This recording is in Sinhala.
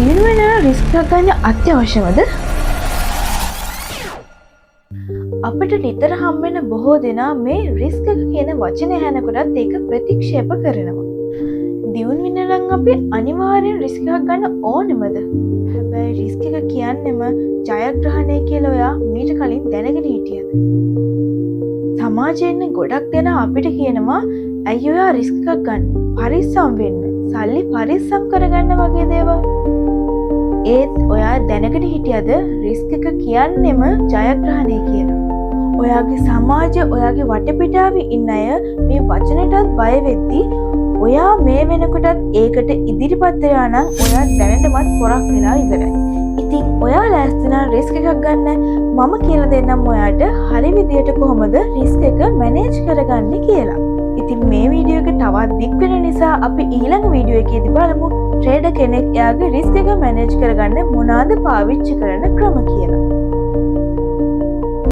දිනුවෙන රිස්ක් එකක් ගන්න අත්‍යවශ්‍යමද? අපිට නිතර හම්බෙන බොහෝ දෙනා මේ රිස්ක් එක කියන වචනේ ඇහෙනකොටත් ඒක ප්‍රතික්ෂේප කරනවා. දියුණු වෙන්න නම් අපි අනිවාර්යෙන් රිස්ක් එකක් ගන්න ඕනෙමද? හැබැයි රිස්ක් එක කියන්නෙම ජයග්‍රහණය කියලා ඔයා මීට කලින් දැනගෙන හිටියද? සමාජයෙන් ගොඩක් දෙනා අපිට කියනවා ඇයි ඔයා රිස්ක් එකක් ගන්න? පරිස්සම් වෙන්න. සල්ලි පරිස්සම් කරගන්න වගේ දේවල්. ඒත් ඔයා දැනගෙන හිටියද රිස්ක් එක කියන්නෙම ජයග්‍රහණය කියලා? ඔයාගේ සමාජය ඔයාගේ වටපිටාවේ ඉන්න අය මේ වචනටත් බය වෙද්දී ඔයා මේ වෙනකොටත් ඒකට ඉදිරිපත් වෙලා නම් ඔයා දැනටමත් පොරක් වෙලා ඉවරයි. ඉතින් ඔයා ලෑස්ති නම් රිස්ක් එකක් ගන්න. මම කියලා දෙන්නම් ඔයාට හරි විදියට කොහොමද රිස්ක් එක මැනේජ් කරගන්නේ කියලා. ඉතින් මේ වීඩියෝ එක තවත් දික් වෙන නිසා අපි ඊළඟ වීඩියෝ එකේදී බලමු ට්‍රේඩර් කෙනෙක් එයාගේ රිස්ක් එක මැනේජ් කරගන්න මොනවාද පාවිච්චි කරන ක්‍රම කියලා.